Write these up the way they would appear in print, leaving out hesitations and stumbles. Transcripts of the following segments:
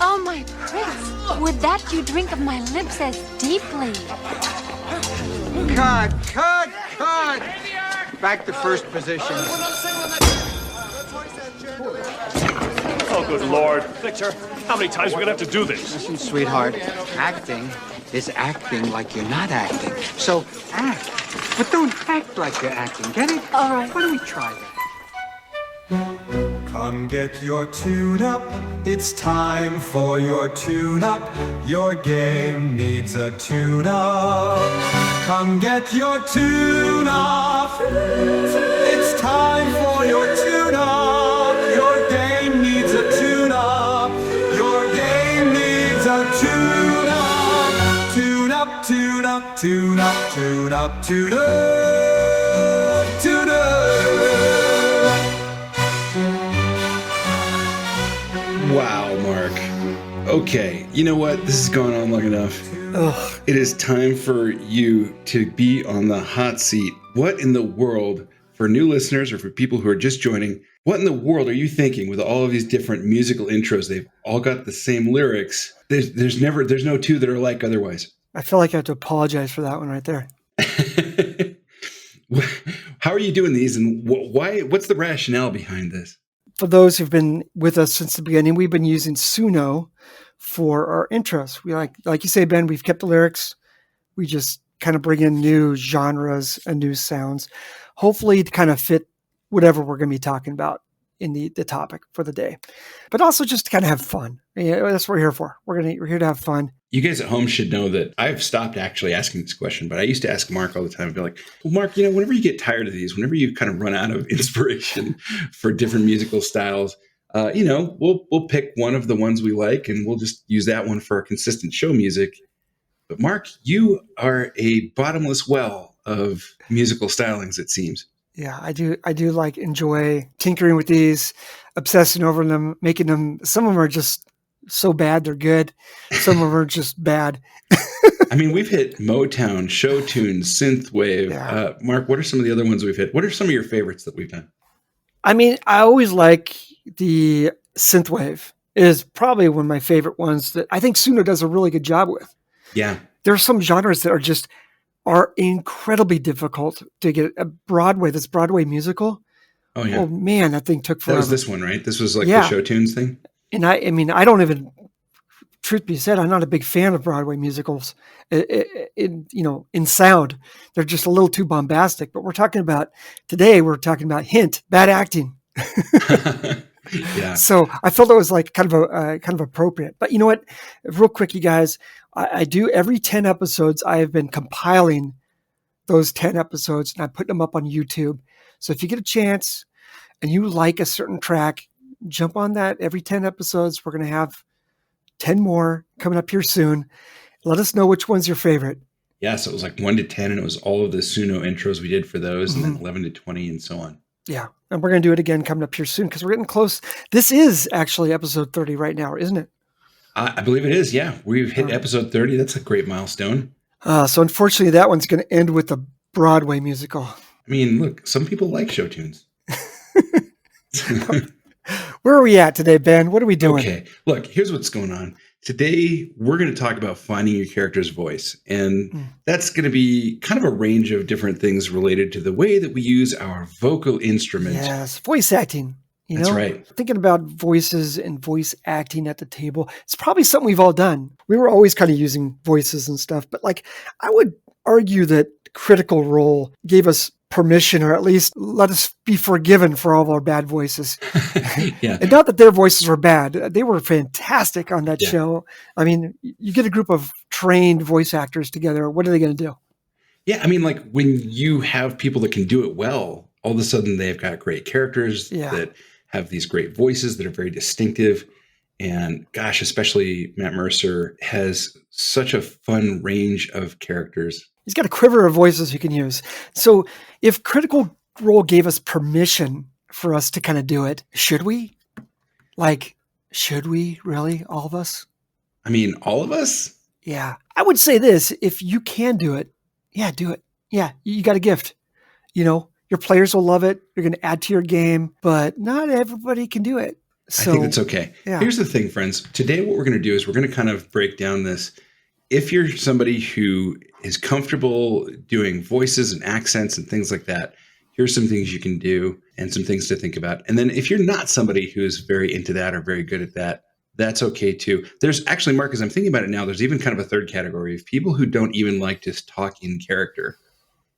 Oh, my prince, would that you drink of my lips as deeply? Cut! Back to first position. Oh, good Lord. Victor, how many times are we going to have to do this? Listen, sweetheart, acting is acting like you're not acting. So act, but don't act like you're acting. Get it? All right. Why don't we try that? Come get your tune up. It's time for your tune up. Your game needs a tune up. Come get your tune up. It's time for your tune up. Your game needs a tune up. Your game needs a tune up. Tune up, tune up, tune up, tune up, tune up, tune up. Wow, Mark. Okay, you know what? This has gone on long enough. Ugh. It is time for you to be on the hot seat. What in the world, for new listeners or for people who are just joining, what in the world are you thinking with all of these different musical intros? They've all got the same lyrics. There's no two that are alike otherwise. I feel like I have to apologize for that one right there. How are you doing these, and why? What's the rationale behind this? For those who've been with us since the beginning, we've been using Suno for our intros. We like you say, Ben, we've kept the lyrics. We just kind of bring in new genres and new sounds, hopefully to kind of fit whatever we're going to be talking about in the topic for the day, but also just to kind of have fun. That's what we're here for. We're here to have fun. You guys at home should know that I've stopped actually asking this question, but I used to ask Mark all the time. I'd be like, well, Mark, whenever you get tired of these, whenever you kind of run out of inspiration for different musical styles, we'll pick one of the ones we like and we'll just use that one for our consistent show music. But Mark, you are a bottomless well of musical stylings, it seems. Yeah, I do enjoy tinkering with these, obsessing over them, making them. Some of them are just so bad they're good. Some of them are just bad. I mean, we've hit Motown, show tunes, synthwave. Yeah. Mark, what are some of the other ones we've hit? What are some of your favorites that we've done? I mean, I always like the synthwave. It is probably one of my favorite ones that I think Suno does a really good job with. Yeah. There are some genres that are incredibly difficult to get. This Broadway musical. Oh, yeah. Oh, man, that thing took forever. That was this one, right? This was like the show tunes thing? And I mean, I don't even, truth be said, I'm not a big fan of Broadway musicals in sound. They're just a little too bombastic. But we're talking about hint, bad acting. Yeah. So I felt it was like kind of appropriate. But you know what? Real quick, you guys, I do every 10 episodes. I have been compiling those 10 episodes and I'm putting them up on YouTube. So if you get a chance and you like a certain track, jump on that. Every 10 episodes, we're going to have 10 more coming up here soon. Let us know which one's your favorite. Yeah, so it was like 1 to 10, and it was all of the Suno intros we did for those, and then 11 to 20 and so on. Yeah, and we're going to do it again coming up here soon because we're getting close. This is actually episode 30 right now, isn't it? I believe it is, yeah. We've hit episode 30. That's a great milestone. So unfortunately, that one's going to end with a Broadway musical. I mean, look, some people like show tunes. Where are we at today, Ben? What are we doing? Okay, look, here's what's going on. Today, we're going to talk about finding your character's voice. And that's going to be kind of a range of different things related to the way that we use our vocal instrument. Yes, voice acting. That's right. Thinking about voices and voice acting at the table. It's probably something we've all done. We were always kind of using voices and stuff. But I would argue that Critical Role gave us permission, or at least let us be forgiven for all of our bad voices. Yeah. And not that their voices were bad. They were fantastic on that show. I mean, you get a group of trained voice actors together. What are they going to do? Yeah. I mean, like when you have people that can do it well, all of a sudden they've got great characters that have these great voices that are very distinctive. And gosh, especially Matt Mercer has such a fun range of characters. He's got a quiver of voices he can use. So if Critical Role gave us permission for us to kind of do it, should we? Should we really? All of us? I mean, all of us? Yeah. I would say this. If you can do it, do it. Yeah. You got a gift. Your players will love it. You're going to add to your game, but not everybody can do it. I think that's okay. Yeah. Here's the thing, friends. Today, what we're going to do is we're going to kind of break down this. If you're somebody who is comfortable doing voices and accents and things like that, here's some things you can do and some things to think about. And then if you're not somebody who's very into that or very good at that, that's okay too. There's actually, Mark, as I'm thinking about it now, there's even kind of a third category of people who don't even like to talk in character.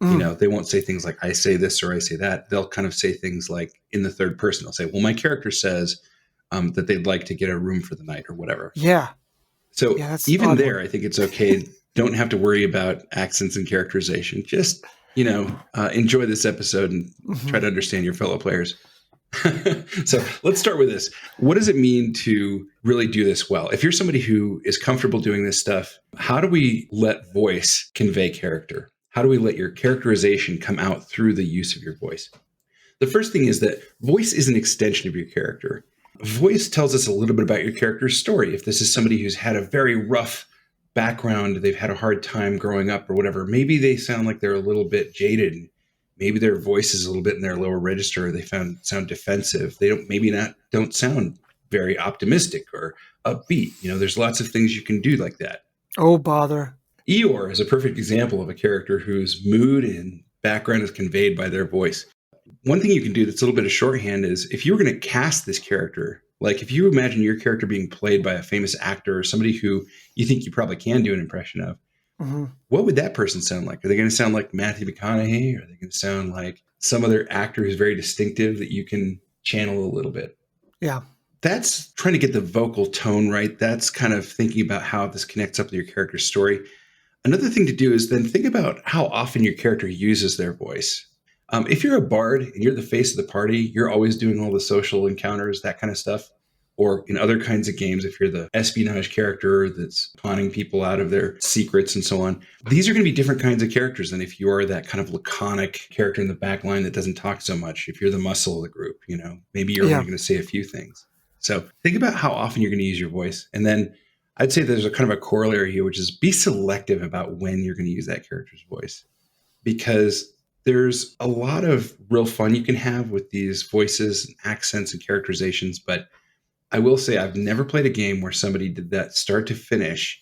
You know, they won't say things like, I say this or I say that. They'll kind of say things like in the third person. They'll say, well, my character says that they'd like to get a room for the night or whatever. Yeah. So that's even there, one. I think it's okay. Don't have to worry about accents and characterization. Just, enjoy this episode and try to understand your fellow players. So let's start with this. What does it mean to really do this well? If you're somebody who is comfortable doing this stuff, how do we let voice convey character? How do we let your characterization come out through the use of your voice? The first thing is that voice is an extension of your character. Voice tells us a little bit about your character's story. If this is somebody who's had a very rough background, they've had a hard time growing up or whatever, maybe they sound like they're a little bit jaded. Maybe their voice is a little bit in their lower register. They sound defensive. They don't sound very optimistic or upbeat. There's lots of things you can do like that. Oh, bother. Eeyore is a perfect example of a character whose mood and background is conveyed by their voice. One thing you can do that's a little bit of shorthand is if you were going to cast this character, like if you imagine your character being played by a famous actor or somebody who you think you probably can do an impression of, what would that person sound like? Are they going to sound like Matthew McConaughey? Or are they going to sound like some other actor who's very distinctive that you can channel a little bit? Yeah. That's trying to get the vocal tone right. That's kind of thinking about how this connects up with your character's story. Another thing to do is then think about how often your character uses their voice. If you're a bard and you're the face of the party, you're always doing all the social encounters, that kind of stuff. Or in other kinds of games, if you're the espionage character that's conning people out of their secrets and so on, these are going to be different kinds of characters than if you are that kind of laconic character in the back line that doesn't talk so much. If you're the muscle of the group, maybe you're only going to say a few things. So think about how often you're going to use your voice. And then I'd say there's a kind of a corollary here, which is be selective about when you're going to use that character's voice, because there's a lot of real fun you can have with these voices and accents and characterizations. But I will say I've never played a game where somebody did that start to finish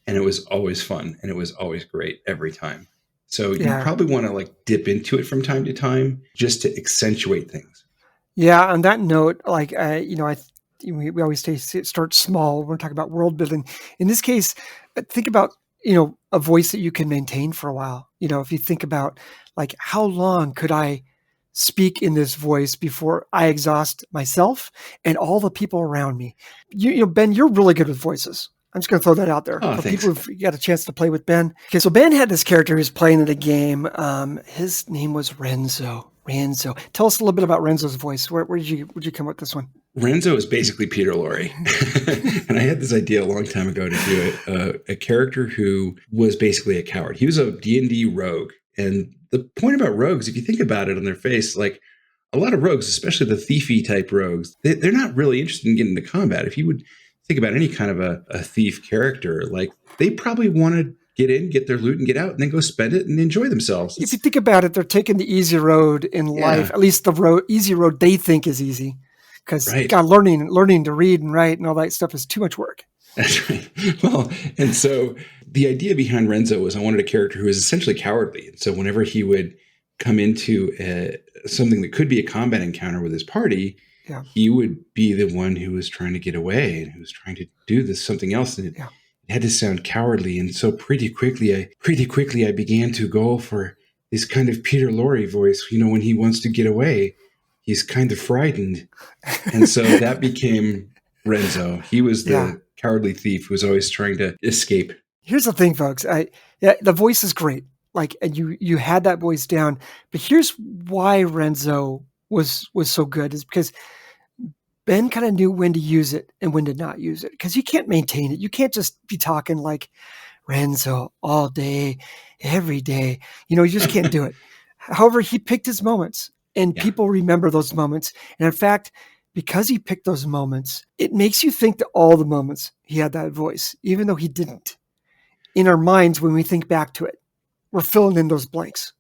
and it was always fun and it was always great every time. So you probably want to dip into it from time to time just to accentuate things. Yeah. On that note, we always say start small. We're talking about world building. In this case, think about, a voice that you can maintain for a while. If you think about how long could I speak in this voice before I exhaust myself and all the people around me? Ben, you're really good with voices. I'm just going to throw that out there for people who've got a chance to play with Ben. Okay, so Ben had this character who's playing in the game. His name was Renzo. Tell us a little bit about Renzo's voice. Where did you come up with this one? Renzo is basically Peter Lorre. And I had this idea a long time ago to do a character who was basically a coward. He was a D&D rogue. And the point about rogues, if you think about it on their face, a lot of rogues, especially the thiefy type rogues, they're not really interested in getting into combat. If you would think about any kind of a thief character, they probably want to get in, get their loot and get out and then go spend it and enjoy themselves. If you think about it, they're taking the easy road in life, at least the easy road they think is easy. Because God, learning to read and write and all that stuff is too much work. That's right. Well, and so the idea behind Renzo was I wanted a character who was essentially cowardly. And so whenever he would come into something that could be a combat encounter with his party, he would be the one who was trying to get away and who was trying to do something else. And it had to sound cowardly. And so pretty quickly I began to go for this kind of Peter Lorre voice. When he wants to get away, he's kind of frightened. And so that became Renzo. He was the cowardly thief who was always trying to escape. Here's the thing, folks. The voice is great. And you had that voice down. But here's why Renzo was so good is because Ben kind of knew when to use it and when to not use it. Because you can't maintain it. You can't just be talking like Renzo all day, every day. You just can't do it. However, he picked his moments. And people remember those moments. And in fact, because he picked those moments, it makes you think that all the moments he had that voice, even though he didn't. In our minds, when we think back to it, we're filling in those blanks.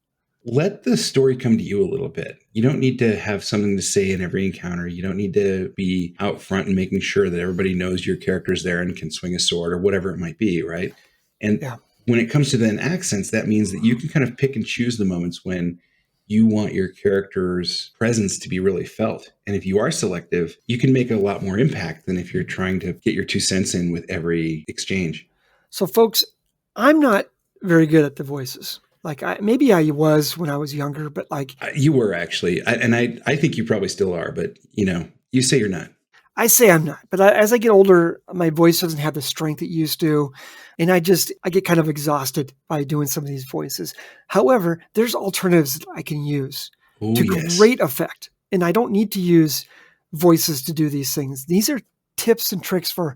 let the story come to you a little bit. You don't need to have something to say in every encounter. You don't need to be out front and making sure that everybody knows your character's there and can swing a sword or whatever it might be, right? And when it comes to then accents, that means that you can kind of pick and choose the moments when you want your character's presence to be really felt. And if you are selective, you can make a lot more impact than if you're trying to get your 2 cents in with every exchange. So folks, I'm not very good at the voices. Like maybe I was when I was younger, but like you were actually, I think you probably still are, but you say you're not. I say I'm not, but as I get older, my voice doesn't have the strength it used to, and I get kind of exhausted by doing some of these voices. However, there's alternatives that I can use to great effect, and I don't need to use voices to do these things. These are tips and tricks for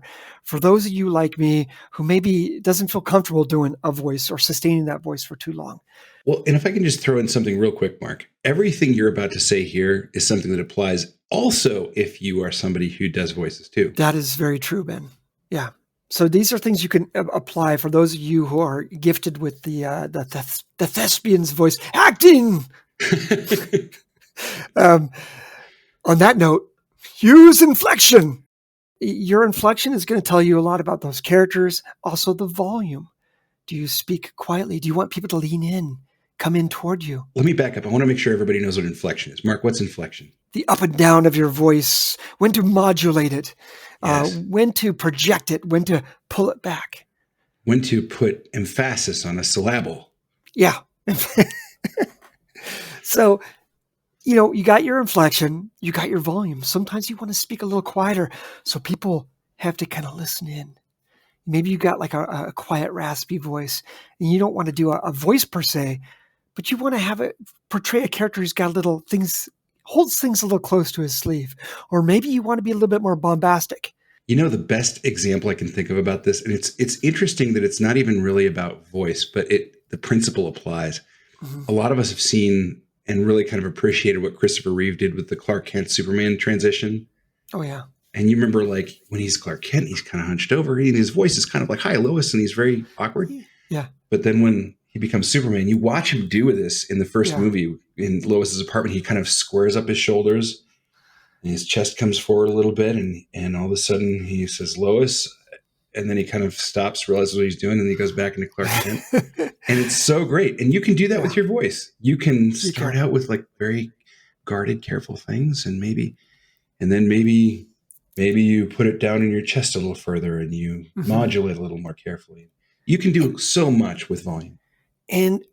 those of you like me who maybe doesn't feel comfortable doing a voice or sustaining that voice for too long. Well, and if I can just throw in something real quick, Mark, everything you're about to say here is something that applies also if you are somebody who does voices too. That is very true, Ben. Yeah. So these are things you can apply for those of you who are gifted with the thespian's voice acting. On that note, use inflection. Your inflection is going to tell you a lot about those characters. Also the volume. Do you speak quietly? Do you want people to lean in, come in toward you? Let me back up. I want to make sure everybody knows what inflection is. Mark, what's inflection? The up and down of your voice, when to modulate it, when to project it, when to pull it back. When to put emphasis on a syllable. Yeah. So, you got your inflection, you got your volume. Sometimes you want to speak a little quieter, so people have to kind of listen in. Maybe you got like a quiet, raspy voice, and you don't want to do a voice per se, but you want to have it portray a character who's got little things, holds things a little close to his sleeve. Or maybe you want to be a little bit more bombastic. The best example I can think of about this, and it's interesting that it's not even really about voice, but the principle applies. Mm-hmm. A lot of us have seen and really kind of appreciated what Christopher Reeve did with the Clark Kent Superman transition. Oh, yeah. And you remember, like, when he's Clark Kent, he's kind of hunched over, and his voice is kind of like, "Hi, Lois," and he's very awkward. Yeah. But then when he becomes Superman, you watch him do this in the first movie in Lois's apartment. He kind of squares up his shoulders, and his chest comes forward a little bit, and all of a sudden he says, "Lois," and then he kind of stops, realizes what he's doing, and he goes back into Clark Kent. And it's so great. And you can do that with your voice. You can start out with like very guarded, careful things, and then maybe you put it down in your chest a little further and you modulate a little more carefully. You can do so much with volume. And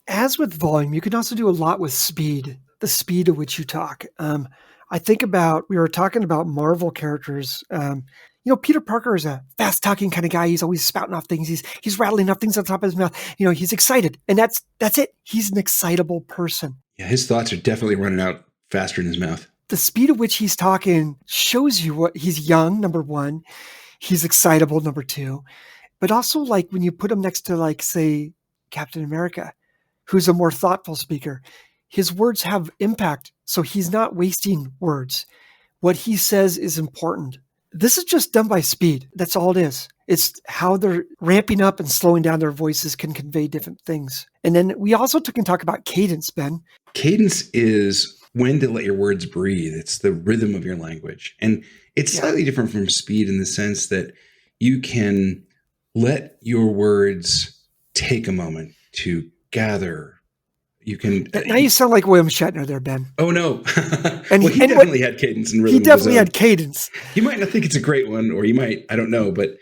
as with volume, you can also do a lot with speed, the speed at which you talk. I think we were talking about Marvel characters. Peter Parker is a fast talking kind of guy. He's always spouting off things. He's rattling off things on top of his mouth. He's excited, and that's it. He's an excitable person. Yeah. His thoughts are definitely running out faster in his mouth. The speed at which he's talking shows you what he's young, number one. He's excitable, number two. But also, like, when you put him next to, like, say, Captain America, who's a more thoughtful speaker, his words have impact. So he's not wasting words. What he says is important. This is just done by speed. That's all it is. It's how they're ramping up and slowing down their voices can convey different things. And then we also can talk about cadence, Ben. Cadence is when to let your words breathe. It's the rhythm of your language. And it's slightly different from speed in the sense that you can let your words take a moment to gather. You can. Now you sound like William Shatner there, Ben. Oh, no. And he definitely had cadence and rhythm. He definitely had cadence. You might not think it's a great one, or you might, I don't know. But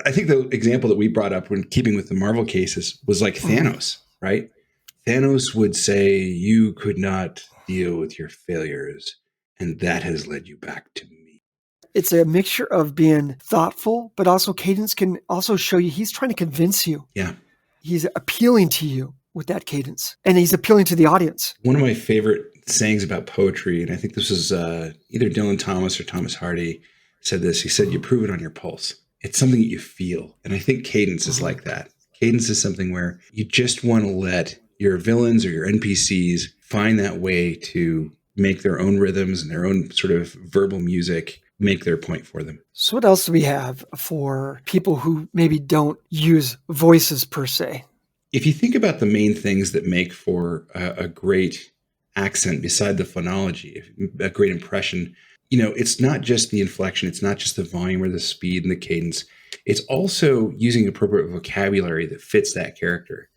I think the example that we brought up when keeping with the Marvel cases was like Thanos, right? Thanos would say, "You could not deal with your failures, and that has led you back to me." It's a mixture of being thoughtful, but also cadence can also show you he's trying to convince you. Yeah. He's appealing to you with that cadence, and he's appealing to the audience. One of my favorite sayings about poetry, and I think this was either Dylan Thomas or Thomas Hardy said this. He said, "You prove it on your pulse." It's something that you feel. And I think cadence is like that. Cadence is something where you just want to let your villains or your NPCs find that way to make their own rhythms and their own sort of verbal music make their point for them. So what else do we have for people who maybe don't use voices per se? if you think about the main things that make for a great accent beside the phonology, a great impression, it's not just the inflection, it's not just the volume or the speed and the cadence. It's also using appropriate vocabulary that fits that character.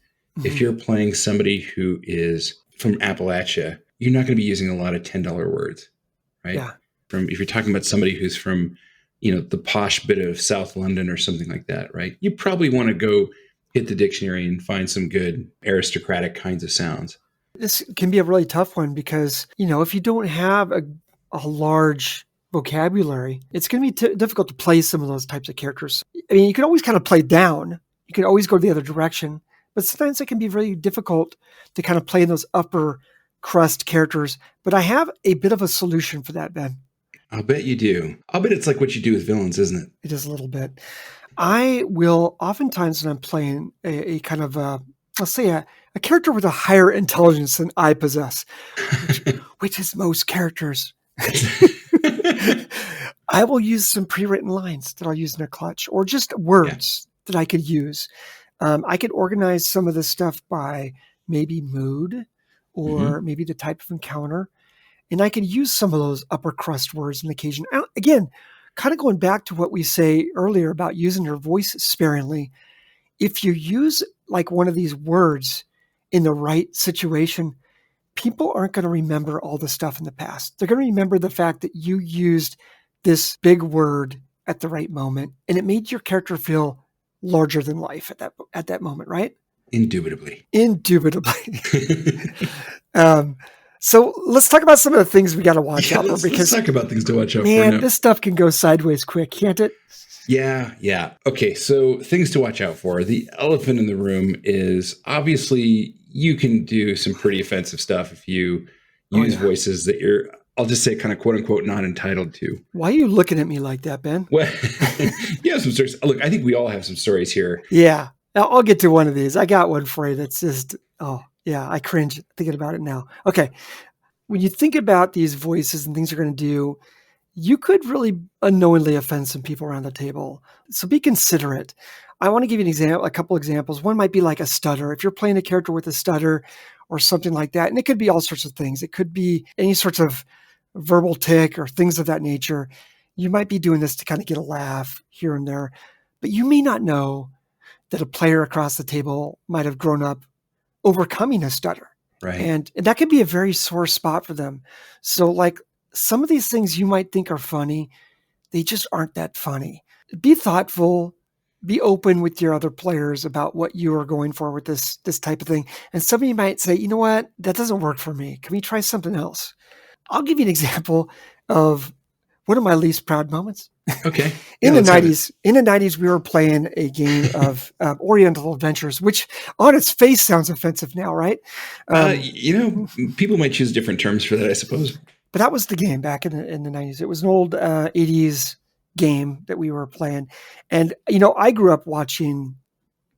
If you're playing somebody who is from Appalachia, you're not going to be using a lot of $10 words, right? Yeah. If you're talking about somebody who's from, the posh bit of South London or something like that, right? You probably want to go hit the dictionary and find some good aristocratic kinds of sounds. This can be a really tough one because, if you don't have a large vocabulary, it's going to be difficult to play some of those types of characters. I mean, you can always kind of play down. You can always go the other direction. But sometimes it can be really difficult to kind of play those upper crust characters. But I have a bit of a solution for that, Ben. I'll bet you do. I'll bet it's like what you do with villains, isn't it? It is a little bit. I will oftentimes when I'm playing a kind of let's say a character with a higher intelligence than I possess, which is most characters. I will use some pre-written lines that I'll use in a clutch or just words that I could use. I could organize some of this stuff by maybe mood or maybe the type of encounter. And I could use some of those upper crust words on occasion. Again, kind of going back to what we say earlier about using your voice sparingly. If you use like one of these words in the right situation, people aren't going to remember all the stuff in the past. They're going to remember the fact that you used this big word at the right moment and it made your character feel larger than life at that moment, right? Indubitably. So let's talk about some of the things we got to watch out for. Let's talk about things to watch out for. Man, this stuff can go sideways quick, can't it? Yeah. Okay, so things to watch out for. The elephant in the room is obviously you can do some pretty offensive stuff if you use voices that you're, I'll just say kind of quote unquote, not entitled to. Why are you looking at me like that, Ben? Well, you have some stories. Look, I think we all have some stories here. Yeah, I'll get to one of these. I got one for you that's just, I cringe thinking about it now. Okay. When you think about these voices and things you're going to do, you could really unknowingly offend some people around the table. So be considerate. I want to give you a couple examples. One might be like a stutter. If you're playing a character with a stutter or something like that, and it could be all sorts of things. It could be any sorts of verbal tick or things of that nature. You might be doing this to kind of get a laugh here and there, but you may not know that a player across the table might have grown up overcoming a stutter. Right. And that could be a very sore spot for them. So like some of these things you might think are funny, they just aren't that funny. Be thoughtful, be open with your other players about what you are going for with this type of thing. And somebody might say, you know what, that doesn't work for me. Can we try something else? I'll give you an example of one of my least proud moments. Okay. In the 90s, we were playing a game of Oriental Adventures, which on its face sounds offensive now, right? People might choose different terms for that, I suppose. But that was the game back in the 90s. It was an old 80s game that we were playing. And, I grew up watching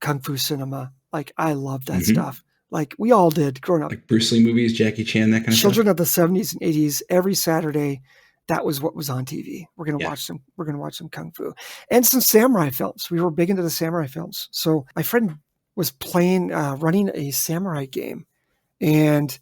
Kung Fu cinema. Like, I loved that stuff. Like, we all did growing up. Like Bruce Lee movies, Jackie Chan, that kind of stuff? Children of the 70s and 80s, every Saturday, that was what was on TV. We're going to watch some Kung Fu. And some samurai films. We were big into the samurai films. So my friend was running a samurai game. And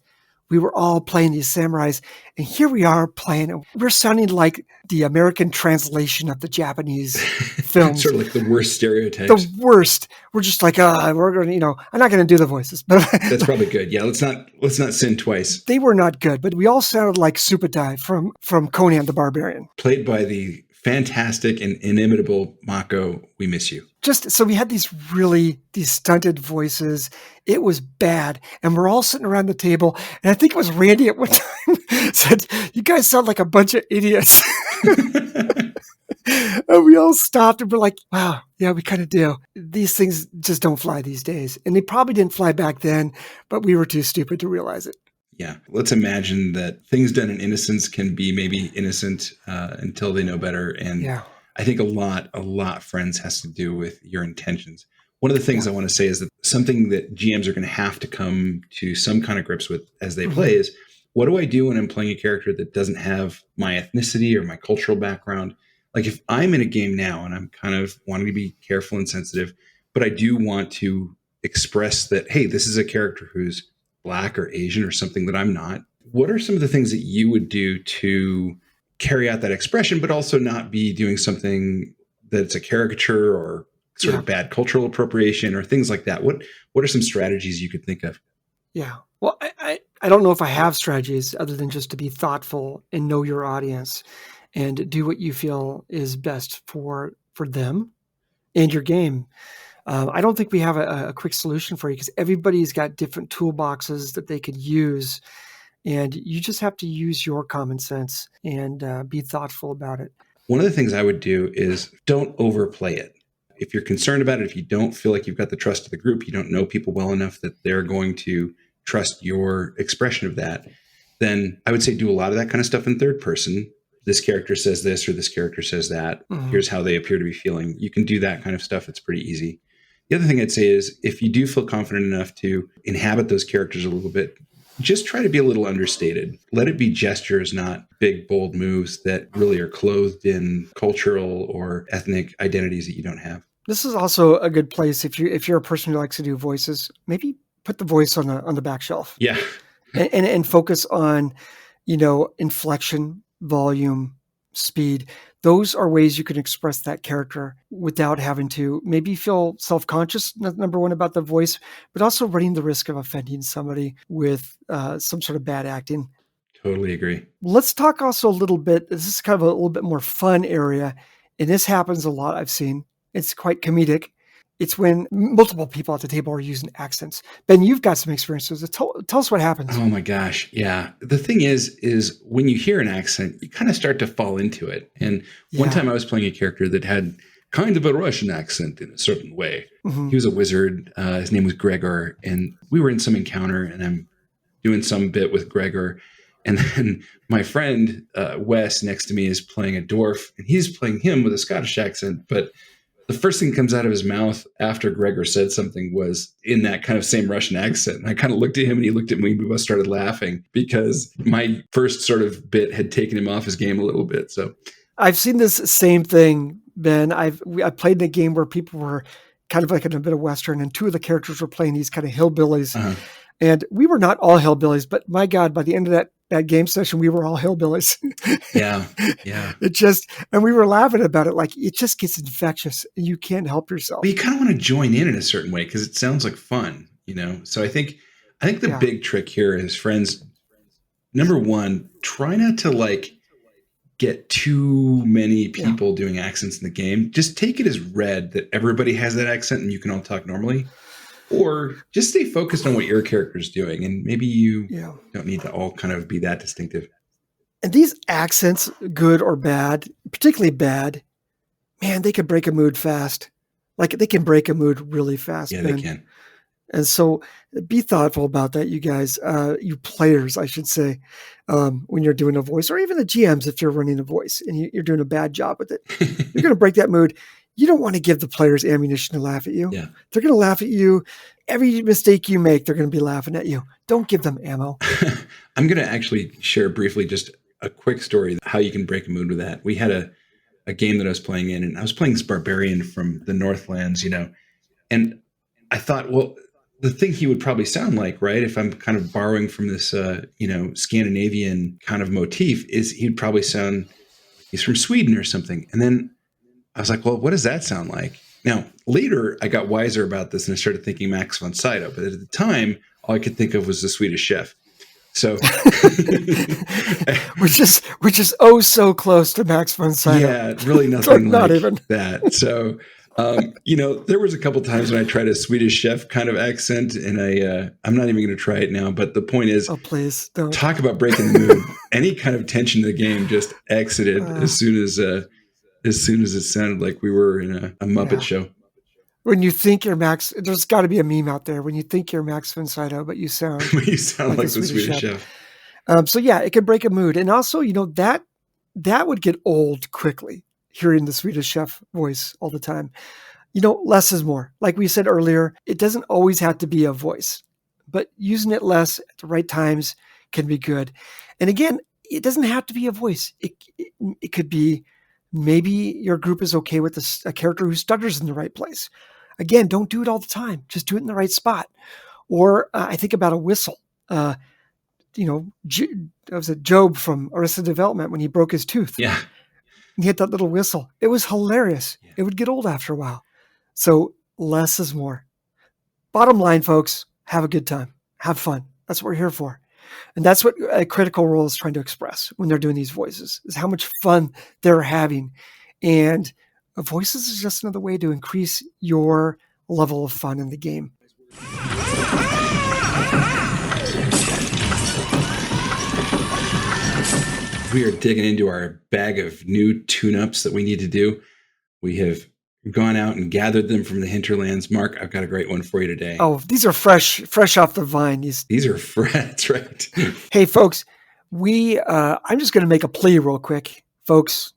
we were all playing these samurais, and here we are playing. We're sounding like the American translation of the Japanese films. Sort of like the worst stereotypes. The worst. We're just like, we're going to, I'm not going to do the voices. But that's probably good. Yeah, let's not sin twice. They were not good, but we all sounded like Subutai from Conan the Barbarian. Played by the fantastic and inimitable Mako. We miss you. So we had these stunted voices. It was bad. And we're all sitting around the table. And I think it was Randy at one time said, you guys sound like a bunch of idiots. And we all stopped and we're like, wow, yeah, we kind of do. These things just don't fly these days. And they probably didn't fly back then, but we were too stupid to realize it. Yeah. Let's imagine that things done in innocence can be maybe innocent until they know better. And I think a lot, friends, has to do with your intentions. One of the things I want to say is that something that GMs are going to have to come to some kind of grips with as they play is, what do I do when I'm playing a character that doesn't have my ethnicity or my cultural background? Like if I'm in a game now and I'm kind of wanting to be careful and sensitive, but I do want to express that, hey, this is a character who's Black or Asian or something that I'm not. What are some of the things that you would do to carry out that expression, but also not be doing something that's a caricature or sort of bad cultural appropriation or things like that? What are some strategies you could think of? Yeah. Well, I don't know if I have strategies other than just to be thoughtful and know your audience and do what you feel is best for them and your game. I don't think we have a quick solution for you because everybody's got different toolboxes that they could use. And you just have to use your common sense and be thoughtful about it. One of the things I would do is don't overplay it. If you're concerned about it, if you don't feel like you've got the trust of the group, you don't know people well enough that they're going to trust your expression of that, then I would say do a lot of that kind of stuff in third person. This character says this or this character says that. Mm-hmm. Here's how they appear to be feeling. You can do that kind of stuff. It's pretty easy. The other thing I'd say is if you do feel confident enough to inhabit those characters a little bit, just try to be a little understated. Let it be gestures, not big, bold moves that really are clothed in cultural or ethnic identities that you don't have. This is also a good place if you're a person who likes to do voices, maybe put the voice on the back shelf. Yeah. and focus on, inflection, volume, speed. Those are ways you can express that character without having to maybe feel self-conscious, number one, about the voice, but also running the risk of offending somebody with some sort of bad acting. Totally agree. Let's talk also a little bit, this is kind of a little bit more fun area, and this happens a lot I've seen. It's quite comedic. It's when multiple people at the table are using accents. Ben, you've got some experiences. Tell us what happens. Oh my gosh. Yeah. The thing is when you hear an accent, you kind of start to fall into it. And one time I was playing a character that had kind of a Russian accent in a certain way. Mm-hmm. He was a wizard. His name was Gregor. And we were in some encounter and I'm doing some bit with Gregor. And then my friend, Wes, next to me is playing a dwarf and he's playing him with a Scottish accent. But the first thing that comes out of his mouth after Gregor said something was in that kind of same Russian accent. And I kind of looked at him and he looked at me and we both started laughing because my first sort of bit had taken him off his game a little bit. So I've seen this same thing, Ben. I played in a game where people were kind of like in a bit of Western and two of the characters were playing these kind of hillbillies. Uh-huh. And we were not all hillbillies, but my God, by the end of that game session, we were all hillbillies. Yeah. And we were laughing about it. Like it just gets infectious. You can't help yourself. But you kind of want to join in a certain way because it sounds like fun, So I think the big trick here is, friends, number one, try not to get too many people doing accents in the game. Just take it as read that everybody has that accent and you can all talk normally. Or just stay focused on what your character is doing. And maybe you don't need to all kind of be that distinctive. And these accents, good or bad, particularly bad, man, they can break a mood fast. Like they can break a mood really fast. Yeah, they can. And so be thoughtful about that, you guys, you players, I should say, when you're doing a voice, or even the GMs if you're running a voice and you're doing a bad job with it. You're going to break that mood. You don't want to give the players ammunition to laugh at you. Yeah. They're going to laugh at you. Every mistake you make, they're going to be laughing at you. Don't give them ammo. I'm going to actually share briefly just a quick story, how you can break a mood with that. We had a game that I was playing in, and I was playing this barbarian from the Northlands, and I thought, well, the thing he would probably sound like, right, if I'm kind of borrowing from this, Scandinavian kind of motif, is he'd probably sound, he's from Sweden or something. And then I was like, well, what does that sound like? Now, later, I got wiser about this and I started thinking Max von Sydow. But at the time, all I could think of was the Swedish Chef. So, which is oh so close to Max von Sydow. Yeah, really nothing like even that. So, there was a couple times when I tried a Swedish Chef kind of accent, and I'm not even going to try it now. But the point is, oh please don't talk about breaking the mood. Any kind of tension in the game just exited as soon as it sounded like we were in a Muppet show. When you think you're Max, there's got to be a meme out there. When you think you're Max von Sydow, but you sound like the Swedish Chef. So yeah, it can break a mood, and also that would get old quickly. Hearing the Swedish Chef voice all the time, less is more. Like we said earlier, it doesn't always have to be a voice, but using it less at the right times can be good. And again, it doesn't have to be a voice. It could be. Maybe your group is okay with a character who stutters in the right place. Again, don't do it all the time. Just do it in the right spot. Or I think about a whistle. Was it Job from Arrested Development when he broke his tooth? Yeah. He hit that little whistle. It was hilarious. Yeah. It would get old after a while. So less is more. Bottom line, folks, have a good time. Have fun. That's what we're here for. And that's what a Critical Role is trying to express when they're doing these voices, is how much fun they're having. And voices is just another way to increase your level of fun in the game. We are digging into our bag of new tune-ups that we need to do. We have gone out and gathered them from the hinterlands. Mark, I've got a great one for you today. Oh, these are fresh off the vine. These are fresh, that's right. Hey, folks, I'm just going to make a plea real quick. Folks,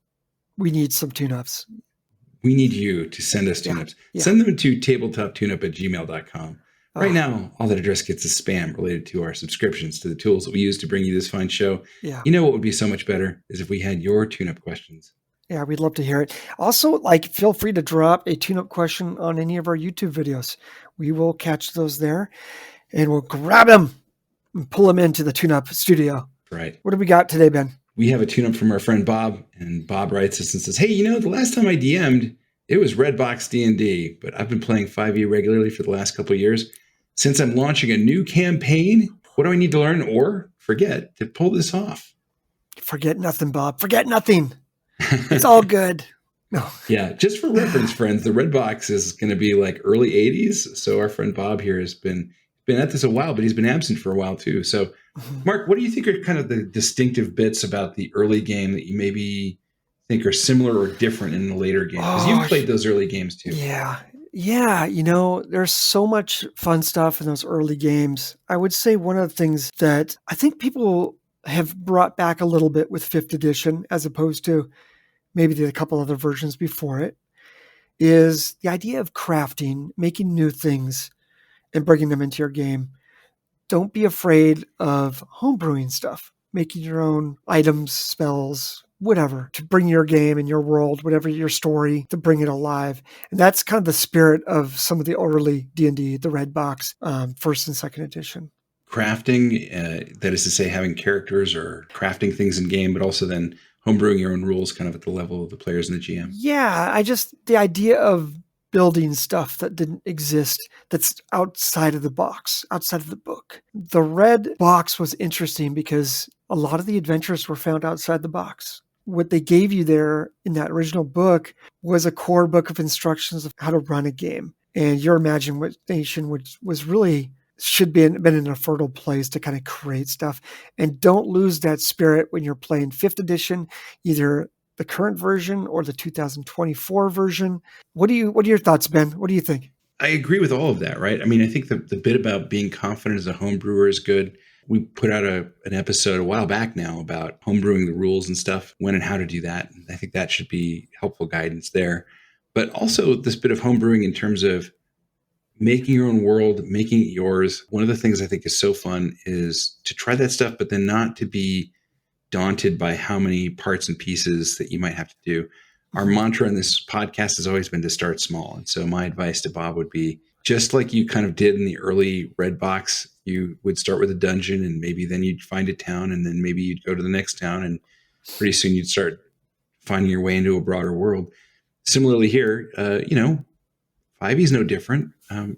we need some tune-ups. We need you to send us tune-ups. Yeah. Send them to tabletoptuneup@gmail.com. Right now, all that address gets is spam related to our subscriptions to the tools that we use to bring you this fine show. Yeah. You know what would be so much better is if we had your tune-up questions. Yeah, we'd love to hear it. Also, feel free to drop a tune-up question on any of our YouTube videos. We will catch those there, and we'll grab them and pull them into the tune-up studio. Right. What do we got today, Ben? We have a tune-up from our friend Bob, and Bob writes us and says, hey, the last time I DM'd, it was Redbox D&D, but I've been playing 5e regularly for the last couple of years. Since I'm launching a new campaign, what do I need to learn or forget to pull this off? Forget nothing, Bob. Forget nothing. It's all good. No. Yeah, just for reference, friends, the Redbox is going to be like early 80s. So our friend Bob here has been at this a while, but he's been absent for a while too. So, Mark, what do you think are kind of the distinctive bits about the early game that you maybe think are similar or different in the later game? Because you've played those early games too. Yeah. There's so much fun stuff in those early games. I would say one of the things that I think people have brought back a little bit with 5th edition, as opposed to maybe a couple other versions before it, is the idea of crafting, making new things, and bringing them into your game. Don't be afraid of homebrewing stuff, making your own items, spells, whatever, to bring your game and your world, whatever your story, to bring it alive. And that's kind of the spirit of some of the early D&D, the Red Box, 1st and 2nd edition. Crafting, that is to say, having characters or crafting things in game, but also then homebrewing your own rules kind of at the level of the players and the GM. Yeah, the idea of building stuff that didn't exist, that's outside of the box, outside of the book. The Red Box was interesting because a lot of the adventures were found outside the box. What they gave you there in that original book was a core book of instructions of how to run a game. And your imagination was really should be been in a fertile place to kind of create stuff. And don't lose that spirit when you're playing 5th edition, either the current version or the 2024 version. What are your thoughts, Ben? What do you think? I agree with all of that, right? I mean, I think the bit about being confident as a home brewer is good. We put out an episode a while back now about homebrewing the rules and stuff, when and how to do that. I think that should be helpful guidance there. But also this bit of homebrewing in terms of making your own world, making it yours. One of the things I think is so fun is to try that stuff, but then not to be daunted by how many parts and pieces that you might have to do. Our mantra in this podcast has always been to start small. And so my advice to Bob would be, just like you kind of did in the early Red Box, you would start with a dungeon and maybe then you'd find a town and then maybe you'd go to the next town and pretty soon you'd start finding your way into a broader world. Similarly here, 5e is no different.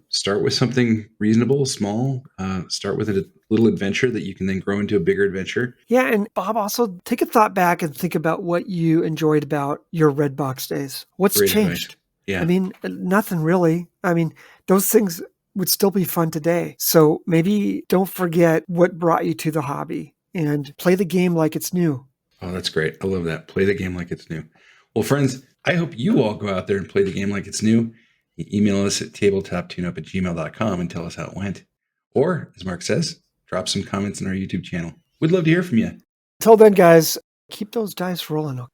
Start with something reasonable, small. Start with a little adventure that you can then grow into a bigger adventure. Yeah, and Bob, also take a thought back and think about what you enjoyed about your Red Box days. What's Great changed? advice. Yeah. I mean, nothing really. I mean, those things would still be fun today. So maybe don't forget what brought you to the hobby and play the game like it's new. Oh, that's great. I love that. Play the game like it's new. Well, friends, I hope you all go out there and play the game like it's new. Email us at tabletoptuneup@gmail.com and tell us how it went. Or, as Mark says, drop some comments on our YouTube channel. We'd love to hear from you. Until then, guys, keep those dice rolling.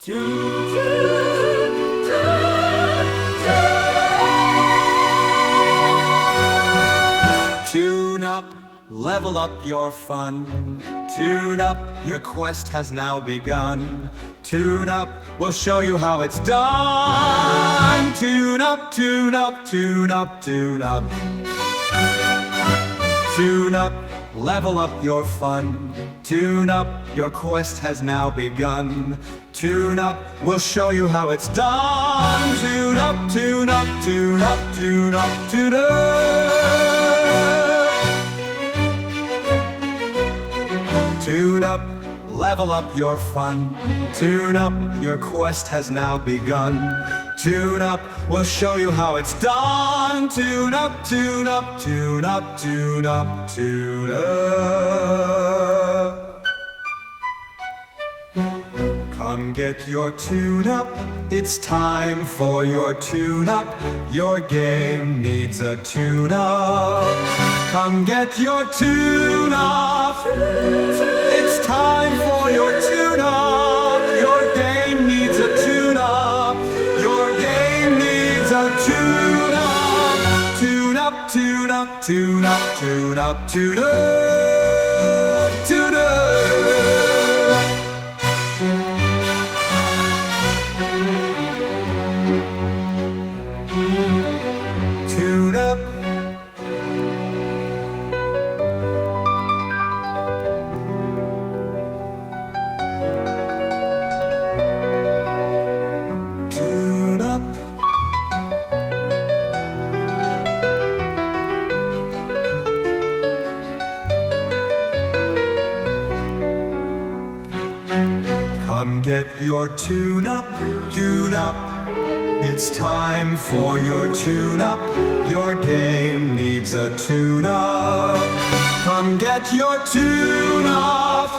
Tune up, level up your fun. Tune up, your quest has now begun. Tune up, we'll show you how it's done. Tune up, tune up, tune up, tune up. Tune up, level up your fun. Tune up, your quest has now begun. Tune up, we'll show you how it's done. Tune up, tune up, tune up, tune up, tune up. Tune up, level up your fun. Tune up, your quest has now begun. Tune up, we'll show you how it's done. Tune up, tune up, tune up, tune up, tune up. Come get your tune up, it's time for your tune up. Your game needs a tune up. Come get your tune up, it's time for your tune up. Your game needs a tune up. Your game needs a tune up. Tune up, tune up, tune up, tune up, tune up, tune up. Tune up. Tune up. Come get your tune up, tune up. It's time for your tune up. Your game needs a tune up. Come get your tune up.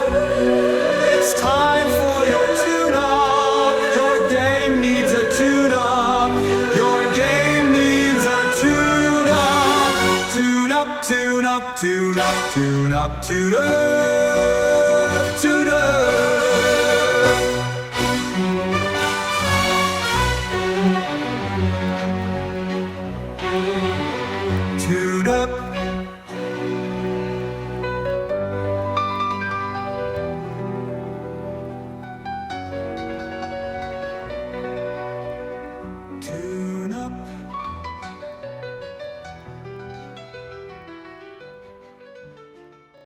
It's time for your tune up. Your game needs a tune up. Your game needs a tune up. Tune up, tune up, tune up, tune up, tune up, tune up. Tune up.